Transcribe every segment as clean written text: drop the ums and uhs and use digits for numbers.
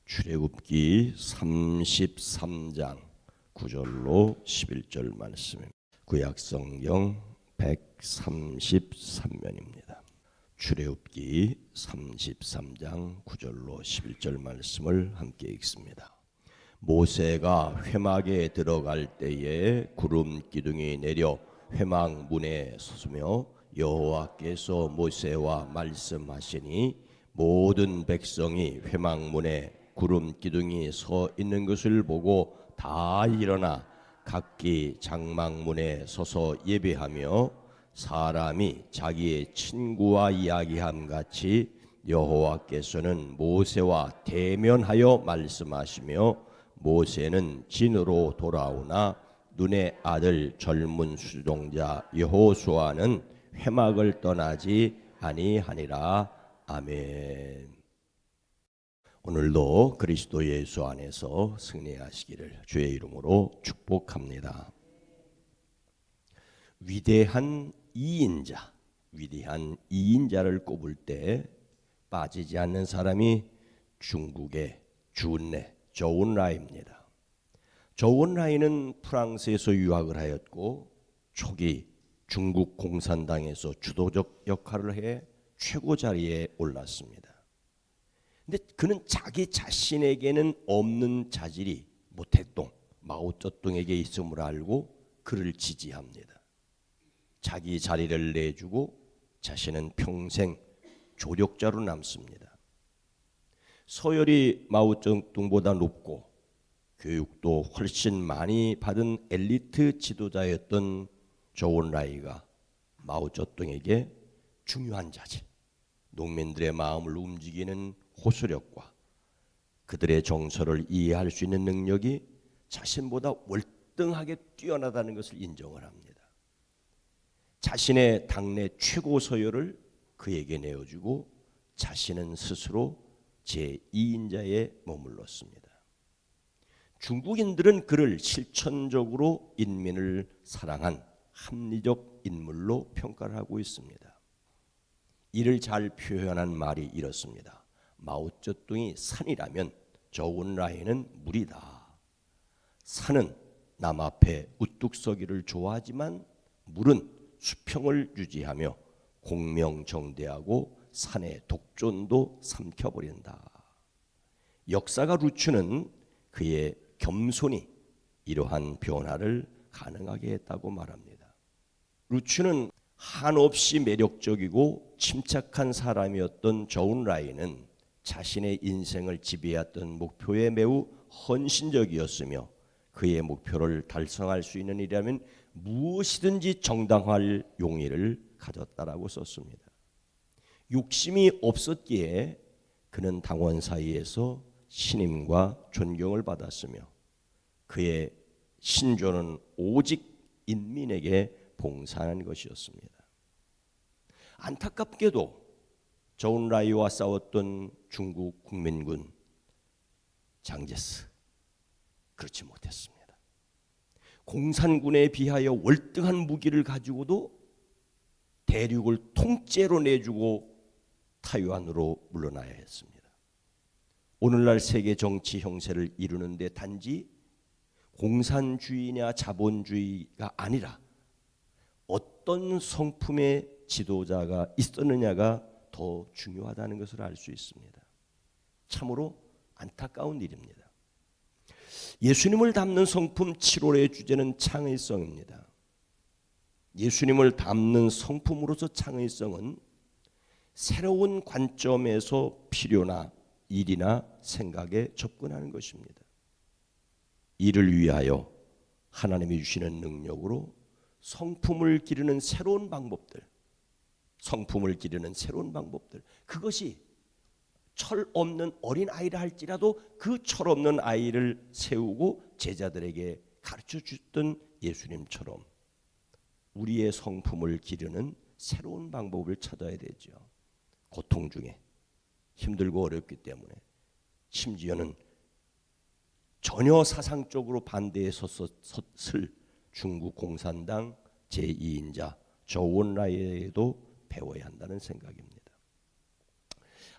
출애굽기 33장 9절로 11절 말씀입니다. 구약성경 133면입니다. 출애굽기 33장 9절로 11절 말씀을 함께 읽습니다. 모세가 회막에 들어갈 때에 구름 기둥이 내려 회막 문에 섰으며 여호와께서 모세와 말씀하시니 모든 백성이 회막 문에 구름 기둥이 서 있는 것을 보고 다 일어나 각기 장막문에 서서 예배하며 사람이 자기의 친구와 이야기함 같이 여호와께서는 모세와 대면하여 말씀하시며 모세는 진으로 돌아오나 눈의 아들 젊은 수종자 여호수아는 회막을 떠나지 아니하니라. 아멘. 오늘도 그리스도 예수 안에서 승리하시기를 주의 이름으로 축복합니다. 위대한 이인자를 꼽을 때 빠지지 않는 사람이 중국의 준내 조은라이입니다. 조은라이는 프랑스에서 유학을 하였고 초기 중국 공산당에서 주도적 역할을 해 최고 자리에 올랐습니다. 근데 그는 자기 자신에게는 없는 자질이 모택동 마오쩌둥에게 있음을 알고 그를 지지합니다. 자기 자리를 내주고 자신은 평생 조력자로 남습니다. 서열이 마오쩌둥보다 높고 교육도 훨씬 많이 받은 엘리트 지도자였던 조은라이가 마오쩌둥에게 중요한 자질, 농민들의 마음을 움직이는 호소력과 그들의 정서를 이해할 수 있는 능력이 자신보다 월등하게 뛰어나다는 것을 인정을 합니다. 자신의 당내 최고 서열을 그에게 내어주고 자신은 스스로 제2인자에 머물렀습니다. 중국인들은 그를 실천적으로 인민을 사랑한 합리적 인물로 평가를 하고 있습니다. 이를 잘 표현한 말이 이렇습니다. 마오쩌둥이 산이라면 조은라이는 물이다. 산은 남 앞에 우뚝 서기를 좋아하지만 물은 수평을 유지하며 공명정대하고 산의 독존도 삼켜버린다. 역사가 루츠는 그의 겸손이 이러한 변화를 가능하게 했다고 말합니다. 루츠는 한없이 매력적이고 침착한 사람이었던 조은라이는 자신의 인생을 지배했던 목표에 매우 헌신적이었으며 그의 목표를 달성할 수 있는 일이라면 무엇이든지 정당화할 용의를 가졌다라고 썼습니다. 욕심이 없었기에 그는 당원 사이에서 신임과 존경을 받았으며 그의 신조는 오직 인민에게 봉사하는 것이었습니다. 안타깝게도 조은라이와 싸웠던 중국 국민군 장제스 그렇지 못했습니다. 공산군에 비하여 월등한 무기를 가지고도 대륙을 통째로 내주고 타이완으로 물러나야 했습니다. 오늘날 세계 정치 형세를 이루는데 단지 공산주의냐 자본주의가 아니라 어떤 성품의 지도자가 있었느냐가 더 중요하다는 것을 알 수 있습니다. 참으로 안타까운 일입니다. 예수님을 담는 성품 7월의 주제는 창의성입니다. 예수님을 담는 성품으로서 창의성은 새로운 관점에서 필요나 일이나 생각에 접근하는 것입니다. 이를 위하여 하나님이 주시는 능력으로 성품을 기르는 새로운 방법들, 그것이 철 없는 어린 아이라 할지라도 그 철 없는 아이를 세우고 제자들에게 가르쳐 주셨던 예수님처럼 우리의 성품을 기르는 새로운 방법을 찾아야 되죠. 고통 중에 힘들고 어렵기 때문에 심지어는 전혀 사상적으로 반대에 섰을 중국 공산당 제2인자 조은라이에도 배워야 한다는 생각입니다.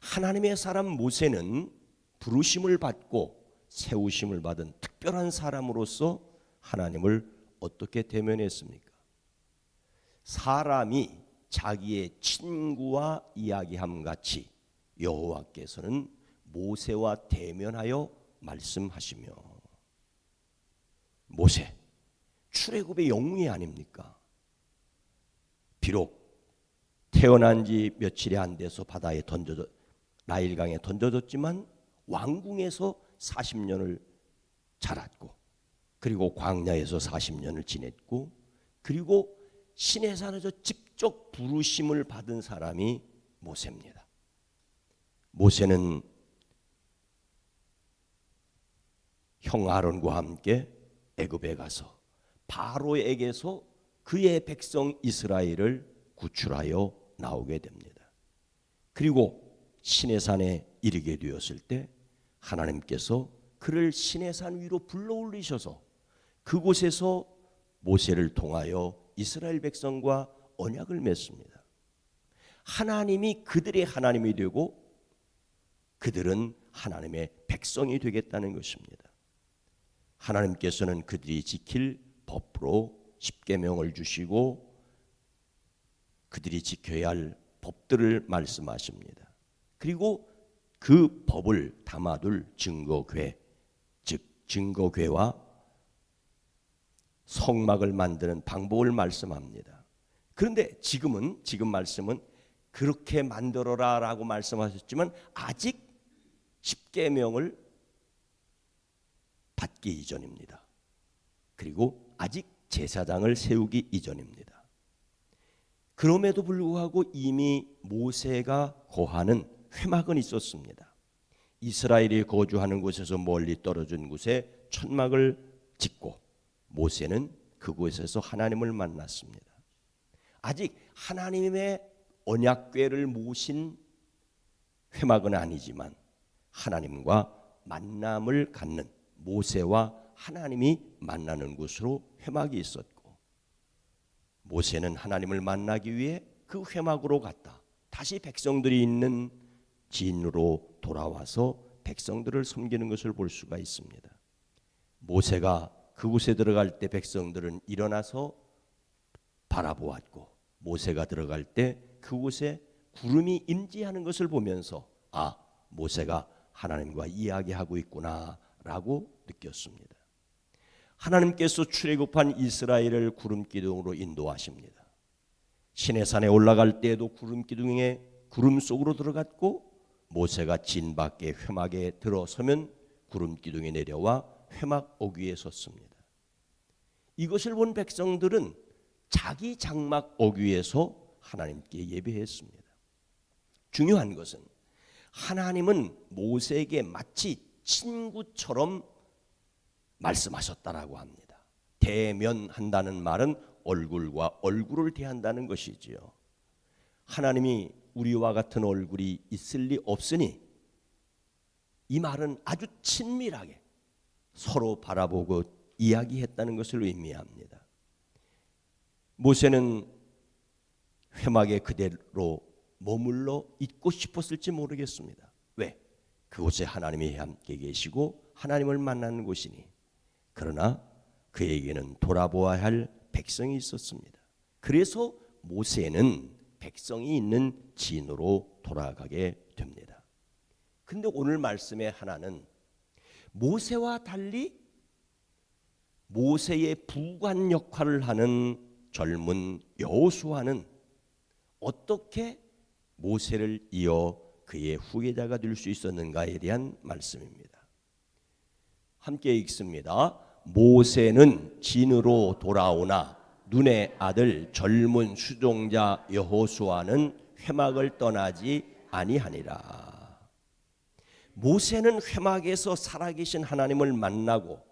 하나님의 사람 모세는 부르심을 받고 세우심을 받은 특별한 사람으로서 하나님을 어떻게 대면했습니까? 사람이 자기의 친구와 이야기함 같이 여호와께서는 모세와 대면하여 말씀하시며, 모세 출애굽의 영웅이 아닙니까? 비록 태어난 지 며칠이 안 돼서 바다에 나일강에 던져졌지만 왕궁에서 40년을 자랐고, 그리고 광야에서 40년을 지냈고, 그리고 시내산에서 직접 부르심을 받은 사람이 모세입니다. 모세는 형 아론과 함께 애굽에 가서 바로에게서 그의 백성 이스라엘을 구출하여 나오게 됩니다. 그리고 시내산에 이르게 되었을 때 하나님께서 그를 시내산 위로 불러올리셔서 그곳에서 모세를 통하여 이스라엘 백성과 언약을 맺습니다. 하나님이 그들의 하나님이 되고 그들은 하나님의 백성이 되겠다는 것입니다. 하나님께서는 그들이 지킬 법으로 십계명을 주시고 그들이 지켜야 할 법들을 말씀하십니다. 그리고 그 법을 담아둘 증거궤, 즉 증거궤와 성막을 만드는 방법을 말씀합니다. 그런데 지금 말씀은 그렇게 만들어라라고 말씀하셨지만 아직 십계명을 받기 이전입니다. 그리고 아직 제사장을 세우기 이전입니다. 그럼에도 불구하고 이미 모세가 거하는 회막은 있었습니다. 이스라엘이 거주하는 곳에서 멀리 떨어진 곳에 천막을 짓고 모세는 그곳에서 하나님을 만났습니다. 아직 하나님의 언약궤를 모신 회막은 아니지만 하나님과 만남을 갖는, 모세와 하나님이 만나는 곳으로 회막이 있었고, 모세는 하나님을 만나기 위해 그 회막으로 갔다 다시 백성들이 있는 진으로 돌아와서 백성들을 섬기는 것을 볼 수가 있습니다. 모세가 그곳에 들어갈 때 백성들은 일어나서 바라보았고, 모세가 들어갈 때 그곳에 구름이 임재하는 것을 보면서 모세가 하나님과 이야기하고 있구나라고 느꼈습니다. 하나님께서 출애굽한 이스라엘을 구름 기둥으로 인도하십니다. 시내산에 올라갈 때에도 구름 기둥에 구름 속으로 들어갔고, 모세가 진 밖에 회막에 들어서면 구름 기둥에 내려와 회막 어귀에 섰습니다. 이것을 본 백성들은 자기 장막 어귀에서 하나님께 예배했습니다. 중요한 것은 하나님은 모세에게 마치 친구처럼 말씀하셨다라고 합니다. 대면한다는 말은 얼굴과 얼굴을 대한다는 것이지요. 하나님이 우리와 같은 얼굴이 있을 리 없으니 이 말은 아주 친밀하게 서로 바라보고 이야기했다는 것을 의미합니다. 모세는 회막에 그대로 머물러 있고 싶었을지 모르겠습니다. 왜? 그곳에 하나님이 함께 계시고 하나님을 만나는 곳이니. 그러나 그에게는 돌아보아야 할 백성이 있었습니다. 그래서 모세는 백성이 있는 진으로 돌아가게 됩니다. 근데 오늘 말씀의 하나는 모세와 달리 모세의 부관 역할을 하는 젊은 여호수아는 어떻게 모세를 이어 그의 후계자가 될 수 있었는가에 대한 말씀입니다. 함께 읽습니다. 모세는 진으로 돌아오나 눈의 아들 젊은 수종자 여호수아는 회막을 떠나지 아니하니라. 모세는 회막에서 살아계신 하나님을 만나고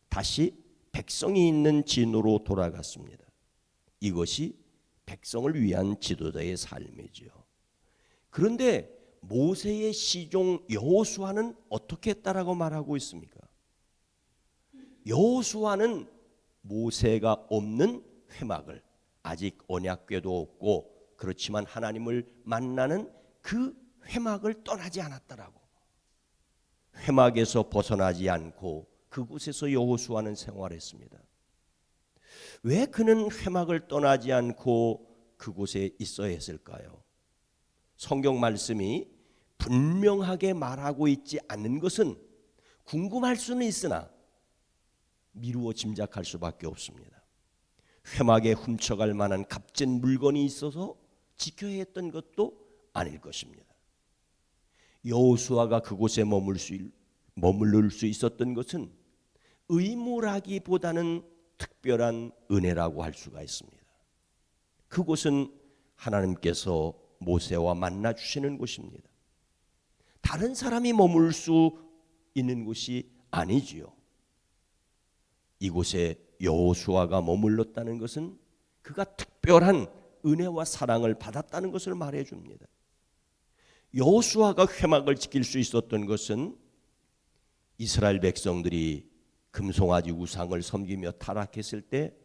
다시 백성이 있는 진으로 돌아갔습니다. 이것이 백성을 위한 지도자의 삶이지요. 그런데 모세의 시종 여호수아는 어떻게 했다라고 말하고 있습니까? 여호수아는 모세가 없는 회막을, 아직 언약궤도 없고 그렇지만 하나님을 만나는 그 회막을 떠나지 않았다라고. 회막에서 벗어나지 않고 그곳에서 여호수아는 생활했습니다. 왜 그는 회막을 떠나지 않고 그곳에 있어야 했을까요? 성경 말씀이 분명하게 말하고 있지 않는 것은 궁금할 수는 있으나 미루어 짐작할 수밖에 없습니다. 회막에 훔쳐갈 만한 값진 물건이 있어서 지켜야 했던 것도 아닐 것입니다. 여호수아가 그곳에 머무를 수 있었던 것은 의무라기보다는 특별한 은혜라고 할 수가 있습니다. 그곳은 하나님께서 모세와 만나 주시는 곳입니다. 다른 사람이 머물 수 있는 곳이 아니지요. 이곳에 여호수아가 머물렀다는 것은 그가 특별한 은혜와 사랑을 받았다는 것을 말해줍니다. 여호수아가 회막을 지킬 수 있었던 것은 이스라엘 백성들이 금송아지 우상을 섬기며 타락했을 때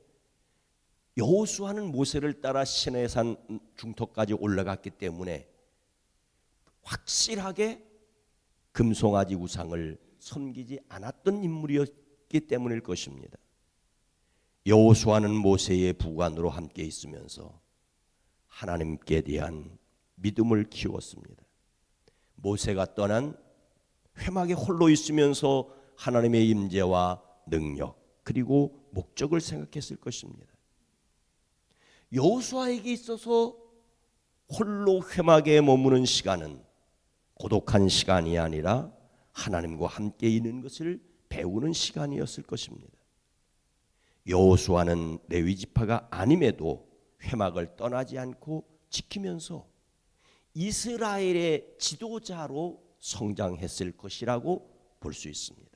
여호수아는 모세를 따라 시내산 중턱까지 올라갔기 때문에 확실하게 금송아지 우상을 섬기지 않았던 인물이었기 때문일 것입니다. 여호수아는 모세의 부관으로 함께 있으면서 하나님께 대한 믿음을 키웠습니다. 모세가 떠난 회막에 홀로 있으면서 하나님의 임재와 능력 그리고 목적을 생각했을 것입니다. 여호수아에게 있어서 홀로 회막에 머무는 시간은 고독한 시간이 아니라 하나님과 함께 있는 것을 배우는 시간이었을 것입니다. 여호수아는 레위 지파가 아님에도 회막을 떠나지 않고 지키면서 이스라엘의 지도자로 성장했을 것이라고 볼 수 있습니다.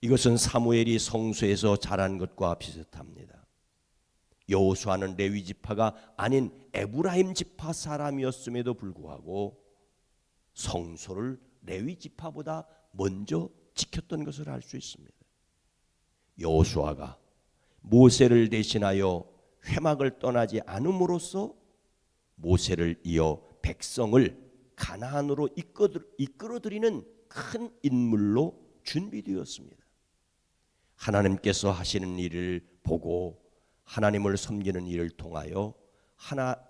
이것은 사무엘이 성소에서 자란 것과 비슷합니다. 여호수아는 레위 지파가 아닌 에브라임 지파 사람이었음에도 불구하고 성소를 레위 지파보다 먼저 지켰던 것을 알 수 있습니다. 여호수아가 모세를 대신하여 회막을 떠나지 않음으로써 모세를 이어 백성을 가나안으로 이끌어들이는 큰 인물로 준비되었습니다. 하나님께서 하시는 일을 보고 하나님을 섬기는 일을 통하여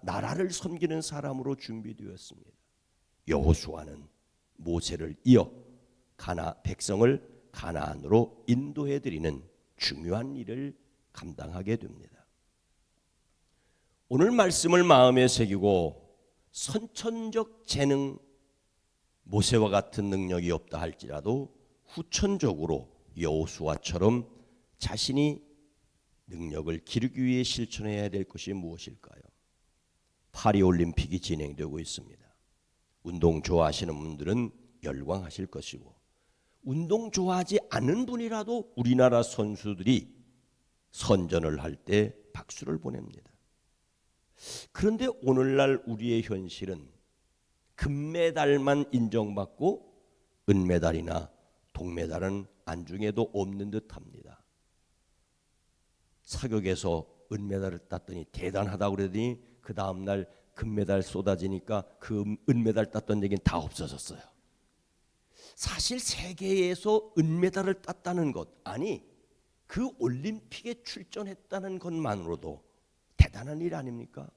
나라를 섬기는 사람으로 준비되었습니다. 여호수아는 모세를 이어 백성을 가나안으로 인도해드리는 중요한 일을 감당하게 됩니다. 오늘 말씀을 마음에 새기고 선천적 재능, 모세와 같은 능력이 없다 할지라도 후천적으로 여호수아처럼 자신이 능력을 기르기 위해 실천해야 될 것이 무엇일까요? 파리올림픽이 진행되고 있습니다. 운동 좋아하시는 분들은 열광하실 것이고 운동 좋아하지 않는 분이라도 우리나라 선수들이 선전을 할 때 박수를 보냅니다. 그런데 오늘날 우리의 현실은 금메달만 인정받고 은메달이나 동메달은 안중에도 없는 듯합니다. 사격에서 은메달을 땄더니 대단하다고 그러더니 그 다음날 금메달 쏟아지니까 그 은메달 땄던 얘기는 다 없어졌어요. 사실 세계에서 은메달을 땄다는 것, 아니 그 올림픽에 출전했다는 것만으로도 대단한 일 아닙니까?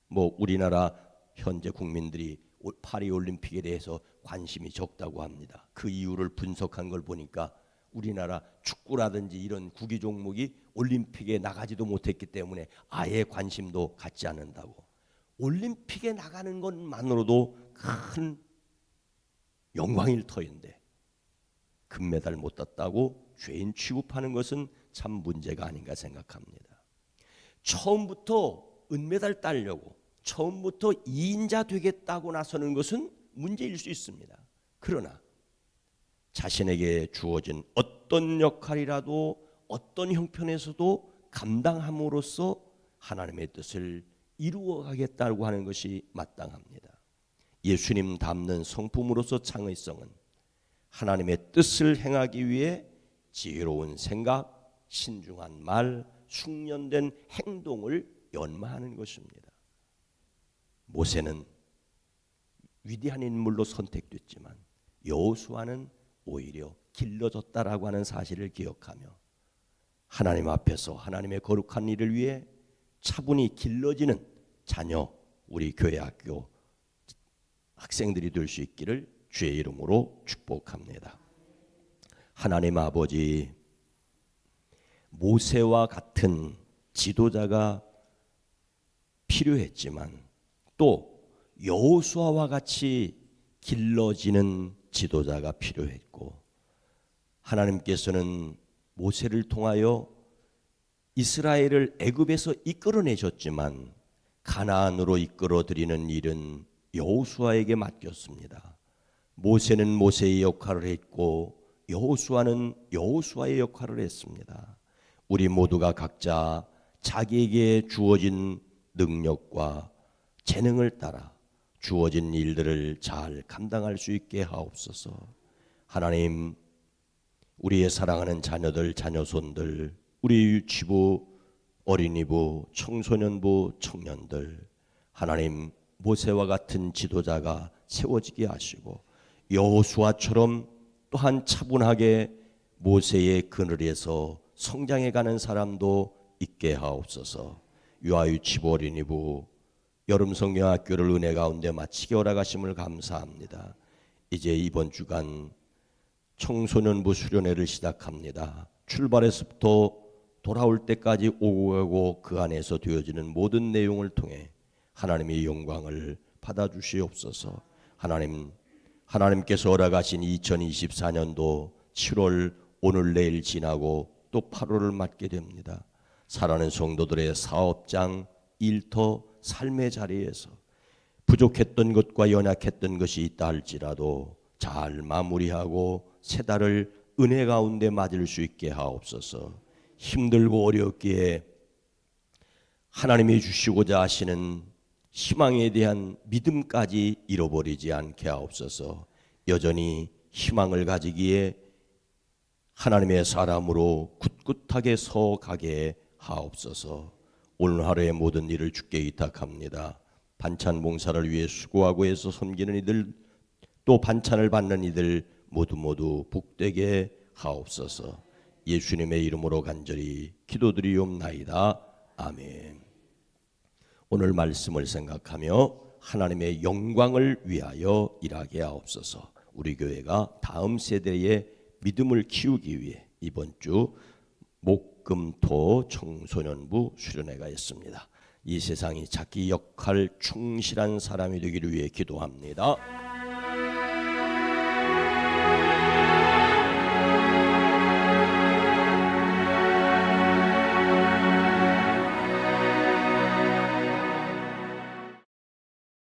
우리나라 현재 국민들이 파리올림픽에 대해서 관심이 적다고 합니다. 그 이유를 분석한 걸 보니까 우리나라 축구라든지 이런 구기 종목이 올림픽에 나가지도 못했기 때문에 아예 관심도 갖지 않는다고. 올림픽에 나가는 것만으로도 큰 영광일 터인데 금메달 못 땄다고 죄인 취급하는 것은 참 문제가 아닌가 생각합니다. 처음부터 은메달 따려고 처음부터 2인자 되겠다고 나서는 것은 문제일 수 있습니다. 그러나 자신에게 주어진 어떤 역할이라도 어떤 형편에서도 감당함으로써 하나님의 뜻을 이루어가겠다고 하는 것이 마땅합니다. 예수님 닮는 성품으로서 창의성은 하나님의 뜻을 행하기 위해 지혜로운 생각, 신중한 말, 숙련된 행동을 연마하는 것입니다. 모세는 위대한 인물로 선택됐지만 여호수아는 오히려 길러졌다라고 하는 사실을 기억하며 하나님 앞에서 하나님의 거룩한 일을 위해 차분히 길러지는 자녀, 우리 교회 학교 학생들이 될 수 있기를 주의 이름으로 축복합니다. 하나님 아버지, 모세와 같은 지도자가 필요했지만 또 여호수아와 같이 길러지는 지도자가 필요했고, 하나님께서는 모세를 통하여 이스라엘을 애굽에서 이끌어내셨지만 가나안으로 이끌어들이는 일은 여호수아에게 맡겼습니다. 모세는 모세의 역할을 했고 여호수아는 여호수아의 역할을 했습니다. 우리 모두가 각자 자기에게 주어진 능력과 재능을 따라 주어진 일들을 잘 감당할 수 있게 하옵소서. 하나님, 우리의 사랑하는 자녀들, 자녀손들, 우리 유치부, 어린이부, 청소년부, 청년들, 하나님 모세와 같은 지도자가 세워지게 하시고 여호수아처럼 또한 차분하게 모세의 그늘에서 성장해가는 사람도 있게 하옵소서. 유아유치부, 어린이부, 여름 성경학교를 은혜 가운데 마치게 허락하심을 감사합니다. 이제 이번 주간 청소년부 수련회를 시작합니다. 출발에서부터 돌아올 때까지 오고 가고 그 안에서 되어지는 모든 내용을 통해 하나님의 영광을 받아주시옵소서. 하나님께서 허락하신 2024년도 7월 오늘 내일 지나고 또 8월을 맞게 됩니다. 사랑하는 성도들의 사업장, 일터, 삶의 자리에서 부족했던 것과 연약했던 것이 있다 할지라도 잘 마무리하고 새 달을 은혜 가운데 맞을 수 있게 하옵소서. 힘들고 어렵기에 하나님이 주시고자 하시는 희망에 대한 믿음까지 잃어버리지 않게 하옵소서. 여전히 희망을 가지기에 하나님의 사람으로 굳굳하게 서가게 하옵소서. 오늘 하루의 모든 일을 주께 의탁합니다. 반찬 봉사를 위해 수고하고 해서 섬기는 이들, 또 반찬을 받는 이들 모두 복되게 하옵소서. 예수님의 이름으로 간절히 기도드리옵나이다. 아멘. 오늘 말씀을 생각하며 하나님의 영광을 위하여 일하게 하옵소서. 우리 교회가 다음 세대의 믿음을 키우기 위해 이번 주 목금토 청소년부 수련회가 있습니다. 이 세상이 자기 역할 충실한 사람이 되기를 위해 기도합니다.